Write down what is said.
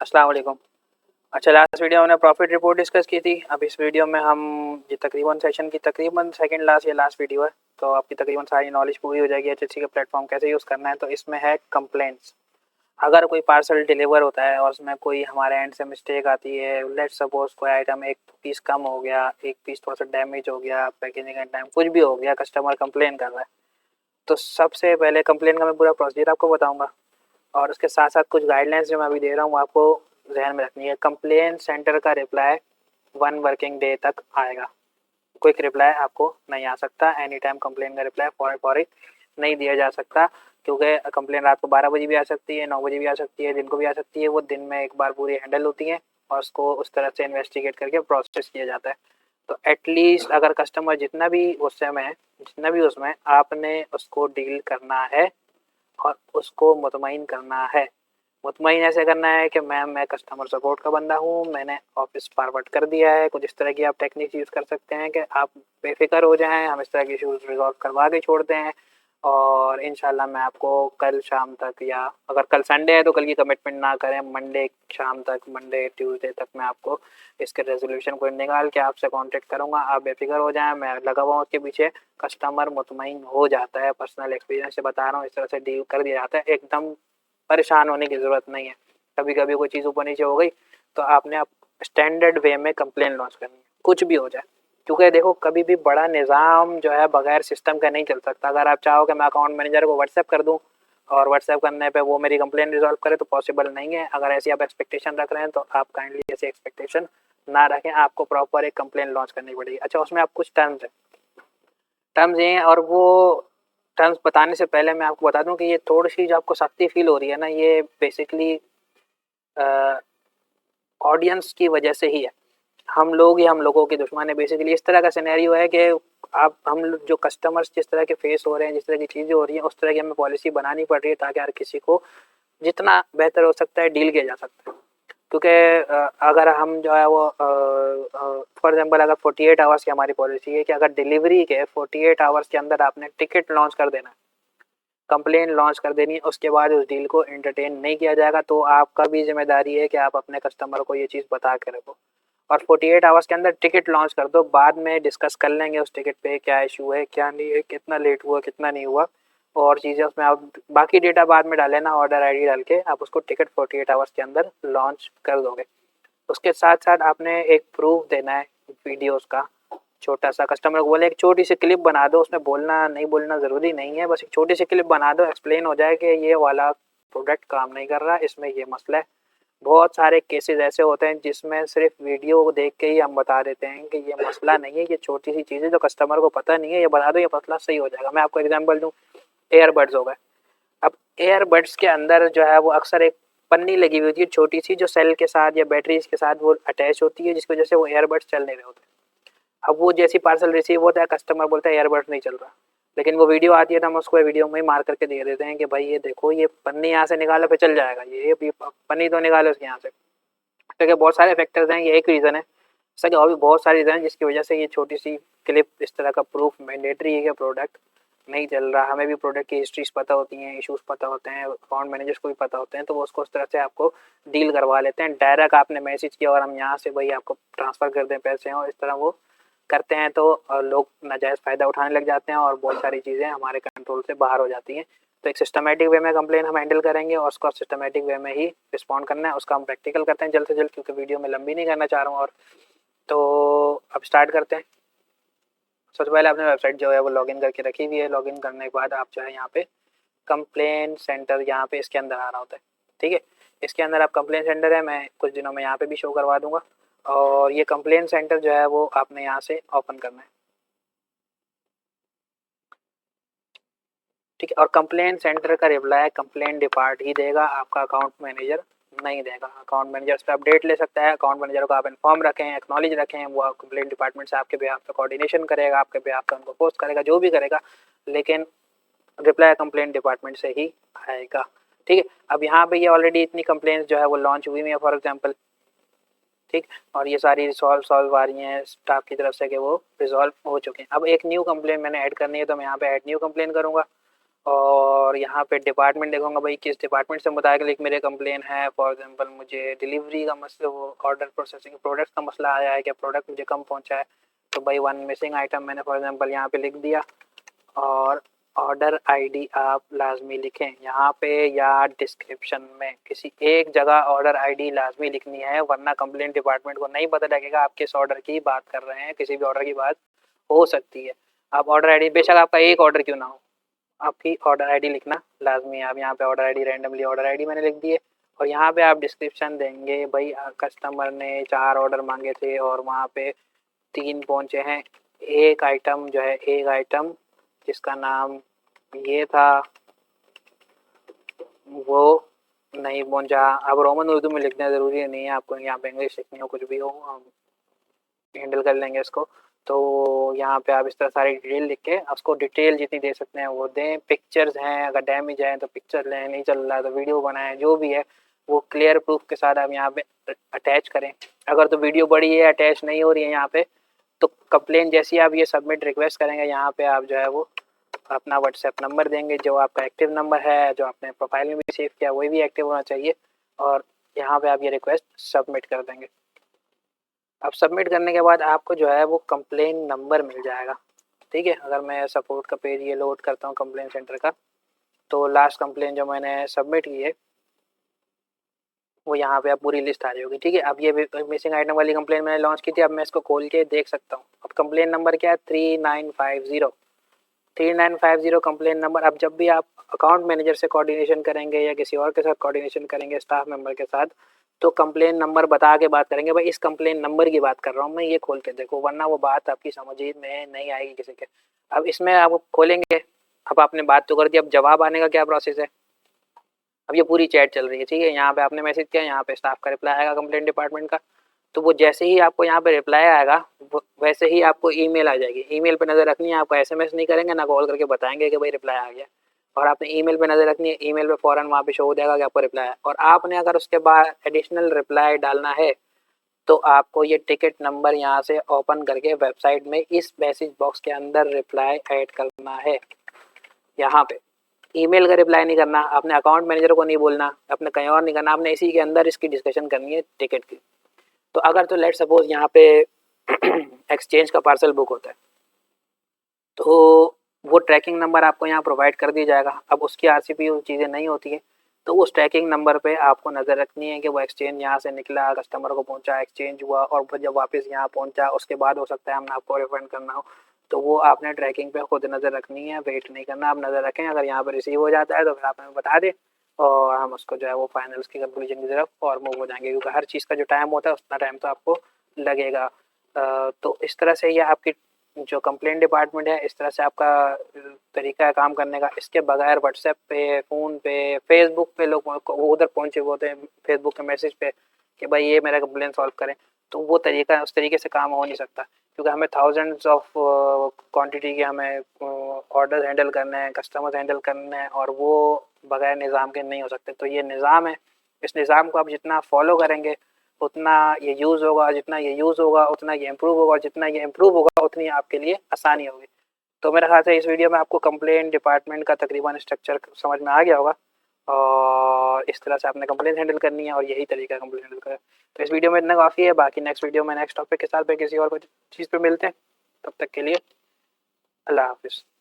अस्सलाम वालेकुम। अच्छा, लास्ट वीडियो हमने प्रॉफिट रिपोर्ट डिस्कस की थी। अब इस वीडियो में हम ये तकरीबन सेशन की तकरीबन सेकंड लास्ट या लास्ट वीडियो है, तो आपकी तकरीबन सारी नॉलेज पूरी हो जाएगी एचएससी का प्लेटफॉर्म कैसे यूज़ करना है। तो इसमें है कंप्लेंट्स। अगर कोई पार्सल डिलीवर होता है और उसमें कोई हमारे एंड से मिस्टेक आती है, लेट्स सपोज कोई आइटम एक पीस कम हो गया, एक पीस थोड़ा सा डैमेज हो गया, पैकेजिंग का टाइम कुछ भी हो गया, कस्टमर कंप्लेन कर रहा है, तो सबसे पहले कंप्लेन का मैं पूरा प्रोसीजर आपको बताऊंगा और उसके साथ साथ कुछ गाइडलाइंस जो मैं अभी दे रहा हूँ आपको ध्यान में रखनी है। कंप्लेन सेंटर का रिप्लाई 1 वर्किंग डे तक आएगा। क्विक रिप्लाई आपको नहीं आ सकता। एनी टाइम कंप्लेन का रिप्लाई फौरी नहीं दिया जा सकता, क्योंकि कंप्लेन रात को 12 बजे भी आ सकती है, 9 बजे भी आ सकती है, दिन को भी आ सकती है। वो दिन में एक बार पूरी हैंडल होती है और उसको उस तरह से इन्वेस्टिगेट करके प्रोसेस किया जाता है। तो एटलीस्ट अगर कस्टमर जितना भी गुस्से में है, जितना भी उसमें, आपने उसको डील करना है और उसको मुतमईन करना है। मुतमईन ऐसे करना है कि मैम मैं कस्टमर सपोर्ट का बंदा हूँ, मैंने ऑफिस फॉरवर्ड कर दिया है। कुछ इस तरह की आप टेक्निक्स यूज़ कर सकते हैं कि आप बेफिक्र हो जाएं, हम इस तरह के इशूज़ रिजॉल्व करवा के छोड़ते हैं और इंशाल्लाह मैं आपको कल शाम तक, या अगर कल संडे है तो कल की कमिटमेंट ना करें, मंडे शाम तक, मंडे ट्यूसडे तक मैं आपको इसके रेजोल्यूशन को निकाल के आपसे कांटेक्ट करूंगा। आप बेफिक्र हो जाएं, मैं लगा हुआ हूँ उसके पीछे। कस्टमर मुतमईन हो जाता है, पर्सनल एक्सपीरियंस से बता रहा हूँ, इस तरह से डील कर दिया जाता है। एकदम परेशान होने की ज़रूरत नहीं है। कभी कभी कोई चीज़ ऊपर नीचे हो गई तो आपने आप स्टैंडर्ड वे में कंप्लेन लॉन्च करनी है, कुछ भी हो जाए। क्योंकि देखो, कभी भी बड़ा निज़ाम जो है बगैर सिस्टम का नहीं चल सकता। अगर आप चाहो कि मैं अकाउंट मैनेजर को व्हाट्सएप कर दूं और व्हाट्सएप करने पे वो मेरी कंप्लेन रिजॉल्व करे, तो पॉसिबल नहीं है। अगर ऐसी आप एक्सपेक्टेशन रख रहे हैं तो आप काइंडली ऐसी एक्सपेक्टेशन ना रखें। आपको प्रॉपर एक कंप्लेन लॉन्च करनी पड़ेगी। अच्छा, उसमें आप कुछ टर्म्स ये हैं, और वो टर्म्स बताने से पहले मैं आपको बता दूं कि ये थोड़ी सी जो आपको सख्ती फील हो रही है ना, ये बेसिकली ऑडियंस की वजह से ही है। हम लोग ही हम लोगों के दुश्मन है। बेसिकली इस तरह का सिनेरियो है कि आप जो कस्टमर्स जिस तरह के फेस हो रहे हैं, जिस तरह की चीज़ें हो रही हैं, उस तरह की हमें पॉलिसी बनानी पड़ रही है ताकि हर किसी को जितना बेहतर हो सकता है डील किया जा सकता है। क्योंकि अगर हम जो है वो फॉर एग्जांपल अगर 48 आवर्स की हमारी पॉलिसी है कि अगर डिलीवरी के 48 आवर्स के अंदर आपने टिकट लॉन्च कर देना है, कंप्लेन लॉन्च कर देनी है, उसके बाद उस डील को एंटरटेन नहीं किया जाएगा, तो आपका भी जिम्मेदारी है कि आप अपने कस्टमर को ये चीज़ बता के रखो। और 48 आवर्स के अंदर टिकट लॉन्च कर दो। बाद में डिस्कस कर लेंगे उस टिकट पे क्या इशू है, क्या नहीं है, कितना लेट हुआ, कितना नहीं हुआ, और चीज़ें उसमें आप बाकी डेटा बाद में डालें ना, ऑर्डर आईडी डाल के आप उसको टिकट 48 आवर्स के अंदर लॉन्च कर दोगे। उसके साथ साथ आपने एक प्रूफ देना है वीडियोस का, छोटा सा। कस्टमर को बोले एक छोटी सी क्लिप बना दो, उसमें बोलना नहीं बोलना ज़रूरी नहीं है, बस एक छोटी सी क्लिप बना दो, एक्सप्लेन हो जाए कि ये वाला प्रोडक्ट काम नहीं कर रहा, इसमें ये मसला है। बहुत सारे केसेस ऐसे होते हैं जिसमें सिर्फ वीडियो को देख के ही हम बता देते हैं कि ये मसला नहीं है, ये छोटी सी चीज़ है जो कस्टमर को पता नहीं है, ये बता दो, ये मसला सही हो जाएगा। मैं आपको एग्जांपल दूं, एयरबड्स हो गए। अब एयरबड्स के अंदर जो है वो अक्सर एक पन्नी लगी हुई होती है छोटी सी, जो सेल के साथ या बैटरीज के साथ वो अटैच होती है, जिसकी वजह से वो एयरबड्स चल नहीं रहे होते। अब वो जैसी पार्सल रिसीव होता है, कस्टमर बोलता है एयरबड्स नहीं चल रहा, लेकिन वो वीडियो आती है तो हम उसको वीडियो में ही मार करके दे देते हैं कि भाई ये देखो, ये पन्नी यहाँ से निकालो पे चल जाएगा, ये पन्नी तो निकालो उसके यहाँ से। तो क्या बहुत सारे फैक्टर्स हैं, ये एक रीज़न है। सर और भी बहुत सारे रीज़न हैं जिसकी वजह से ये छोटी सी क्लिप, इस तरह का प्रूफ मैंडेटरी है कि प्रोडक्ट नहीं चल रहा। हमें भी प्रोडक्ट की हिस्ट्रीज पता होती हैं, इश्यूज पता होते हैं, अकाउंट मैनेजर्स को भी पता होते हैं, तो वो उसको उस तरह से आपको डील करवा लेते हैं। डायरेक्ट आपने मैसेज किया और हम यहाँ से भाई आपको ट्रांसफ़र कर दें पैसे, और इस तरह वो करते हैं, तो लोग नाजायज़ फ़ायदा उठाने लग जाते हैं और बहुत सारी चीज़ें हमारे कंट्रोल से बाहर हो जाती हैं। तो एक सिस्टमेटिक वे में कंप्लेन हम हैंडल करेंगे और उसका सिस्टमेटिक वे में ही रिस्पॉन्ड करना है। उसका हम प्रैक्टिकल करते हैं जल्द से जल्द, क्योंकि वीडियो में लंबी नहीं करना चाह रहा हूँ। और तो अब स्टार्ट करते हैं। सबसे पहले आपने वेबसाइट जो है वो लॉगिन करके रखी हुई है। लॉगिन करने के बाद आप जो है यहाँ पे कंप्लेन सेंटर, यहाँ पे इसके अंदर आना होता है, ठीक है। इसके अंदर आप कंप्लेन सेंटर है, मैं कुछ दिनों में यहाँ पे भी शो करवा दूंगा। और ये कंप्लेन सेंटर जो है वो आपने यहाँ से ओपन करना है, ठीक है। और कंप्लेन सेंटर का रिप्लाई कंप्लेन डिपार्ट ही देगा, आपका अकाउंट मैनेजर नहीं देगा। अकाउंट मैनेजर उस पर अपडेट ले सकता है। अकाउंट मैनेजर को आप इन्फॉर्म रखें, एक्नॉलेज रखें, वो कंप्लेन डिपार्टमेंट से आपके बेहाफ पे कोऑर्डिनेशन करेगा, आपके बेहाफ पे उनको पोस्ट करेगा, जो भी करेगा, लेकिन रिप्लाई कंप्लेन डिपार्टमेंट से ही आएगा, ठीक है। अब यहाँ पे ये ऑलरेडी इतनी कंप्लेंट्स जो है वो लॉन्च हुई हुई है फॉर एग्जांपल, ठीक। और ये सारी सॉल्व आ रही हैं स्टाफ की तरफ से कि वो रिजॉल्व हो चुके हैं। अब एक न्यू कंप्लेन मैंने ऐड करनी है, तो मैं यहाँ पे ऐड न्यू कंप्लेन करूँगा और यहाँ पे डिपार्टमेंट देखूँगा भाई किस डिपार्टमेंट से मुताबिक मेरे कंप्लेन है। फॉर एग्जांपल मुझे डिलीवरी का मसला, वो ऑर्डर प्रोसेसिंग प्रोडक्ट का मसला आया है, क्या प्रोडक्ट मुझे कम पहुँचा है, तो भाई वन मिसिंग आइटम मैंने फॉर एग्जांपल यहाँ पे लिख दिया। और ऑर्डर आईडी आप लाजमी लिखें यहाँ पे, या डिस्क्रिप्शन में किसी एक जगह ऑर्डर आईडी लाजमी लिखनी है, वरना कंप्लेंट डिपार्टमेंट को नहीं पता लगेगा आप किस ऑर्डर की बात कर रहे हैं। किसी भी ऑर्डर की बात हो सकती है। आप ऑर्डर आईडी, बेशक आपका एक ऑर्डर क्यों ना हो, आपकी ऑर्डर आईडी लिखना लाजमी है। आप यहाँ पे order ID, randomly order ID मैंने लिख दी है। और यहाँ पे आप डिस्क्रिप्शन देंगे भाई कस्टमर ने 4 ऑर्डर मांगे थे और वहाँ पे 3 पहुँचे हैं। एक आइटम जो है, एक आइटम जिसका नाम ये था वो नहीं पहुँचा। अब रोमन उर्दू में लिखना ज़रूरी नहीं है, आपको यहाँ पे इंग्लिश लिखनी हो, कुछ भी हो, हम हैंडल कर लेंगे इसको। तो यहाँ पे आप इस तरह सारी डिटेल लिख के उसको डिटेल जितनी दे सकते हैं वो दें। पिक्चर्स हैं, अगर डैमेज है तो पिक्चर लें, नहीं चल रहा है तो वीडियो बनाएं, जो भी है वो क्लियर प्रूफ के साथ आप यहाँ पे अटैच करें। अगर तो वीडियो बड़ी है, अटैच नहीं हो रही है यहाँ पे, तो कंप्लेन जैसी आप ये सबमिट रिक्वेस्ट करेंगे, यहाँ पे आप जो है वो अपना व्हाट्सएप नंबर देंगे, जो आपका एक्टिव नंबर है, जो आपने प्रोफाइल में भी सेव किया वही भी एक्टिव होना चाहिए। और यहाँ पे आप ये रिक्वेस्ट सबमिट कर देंगे। अब सबमिट करने के बाद आपको जो है वो कंप्लेन नंबर मिल जाएगा। ठीक है, अगर मैं सपोर्ट का पेज ये लोड करता हूँ कंप्लेन सेंटर का, तो लास्ट कंप्लेन जो मैंने सबमिट की है वो यहाँ पे अब पूरी लिस्ट आ जाएगी। ठीक है, अब ये मिसिंग आइटम वाली कंप्लेन मैंने लॉन्च की थी, अब मैं इसको खोल के देख सकता हूँ। अब कंप्लेन नंबर क्या है, 3950 कंप्लेन नंबर। अब जब भी आप अकाउंट मैनेजर से कोऑर्डिनेशन करेंगे या किसी और के साथ कोऑर्डिनेशन करेंगे स्टाफ मेंबर के साथ, तो कंप्लेन नंबर बता के बात करेंगे, भाई इस कंप्लेन नंबर की बात कर रहा हूँ मैं, ये खोल के देखो, वरना वो बात आपकी समझ में नहीं आएगी किसी के। अब इसमें आप खोलेंगे, अब आपने बात तो कर दी, अब जवाब आने का क्या प्रोसेस है। अब ये पूरी चैट चल रही है, ठीक है, यहाँ पे आपने मैसेज किया, यहाँ पे स्टाफ का रिप्लाई आएगा कंप्लेंट डिपार्टमेंट का। तो वो जैसे ही आपको यहाँ पे रिप्लाई आएगा वैसे ही आपको ईमेल आ जाएगी। ईमेल पे नज़र रखनी है, आपको एसएमएस नहीं करेंगे ना कॉल करके बताएंगे कि भाई रिप्लाई आ गया। और आपने ईमेल पे नज़र रखनी है, ईमेल पे फ़ौरन वहाँ पे शो हो जाएगा कि आपको रिप्लाई आया। और आपने अगर उसके बाद एडिशनल रिप्लाई डालना है तो आपको ये टिकट नंबर यहाँ से ओपन करके वेबसाइट में इस मैसेज बॉक्स के अंदर रिप्लाई ऐड करना है। यहाँ पे ईमेल का रिप्लाई नहीं करना, अपने अकाउंट मैनेजर को नहीं बोलना, अपने कहीं और नहीं करना, आपने इसी के अंदर इसकी डिस्कशन करनी है टिकट की। तो अगर तो लेट सपोज यहाँ पे एक्सचेंज का पार्सल बुक होता है तो वो ट्रैकिंग नंबर आपको यहाँ प्रोवाइड कर दिया जाएगा। अब उसकी आरसीपी चीज़ें नहीं होती हैं, तो उस ट्रैकिंग नंबर पे आपको नज़र रखनी है कि वो एक्सचेंज यहाँ से निकला, कस्टमर को पहुँचा, एक्सचेंज हुआ, और फिर जब वापस यहाँ पहुँचा उसके बाद हो सकता है हमने आपको रिफंड करना हो। तो वो आपने ट्रैकिंग पे खुद नज़र रखनी है, वेट नहीं करना, आप नज़र रखें। अगर यहाँ पर रिसीव हो जाता है तो फिर आप हमें बता दें और हम उसको जो है वो फाइनल उसकी कंक्लूजन की तरफ और मूव हो जाएंगे, क्योंकि हर चीज़ का जो टाइम होता है उतना टाइम तो आपको लगेगा। तो इस तरह से ये आपकी जो कंप्लेंट डिपार्टमेंट है, इस तरह से आपका तरीका है काम करने का। इसके बगैर व्हाट्सएप पे, फ़ोन पे, फेसबुक पे लोग वो उधर पहुँचे हुए होते हैं फेसबुक के मैसेज पे कि भाई ये मेरा कंप्लेन सॉल्व करें, तो वो तरीका उस तरीके से काम हो नहीं सकता, क्योंकि हमें थाउजेंड्स ऑफ क्वांटिटी के हमें ऑर्डर हैंडल करने हैं, कस्टमर्स हैंडल करने हैं, और वो बगैर निज़ाम के नहीं हो सकते। तो ये निज़ाम है, इस निज़ाम को आप जितना फॉलो करेंगे उतना ये यूज़ होगा, जितना ये यूज़ होगा उतना ये इम्प्रूव होगा, और जितना ये इम्प्रूव होगा उतनी आपके लिए आसानी होगी। तो मेरे ख्याल से इस वीडियो में आपको कंप्लेंट डिपार्टमेंट का तकरीबन स्ट्रक्चर समझ में आ गया होगा, और इस तरह से आपने कंप्लेंट हैंडल करनी है और यही तरीका है कंप्लेंट हैंडल का। तो इस वीडियो में इतना काफ़ी है, बाकी नेक्स्ट वीडियो में नेक्स्ट टॉपिक के साथ पे किसी और चीज़ पे मिलते हैं। तब तक के लिए अल्लाह हाफ़िज़।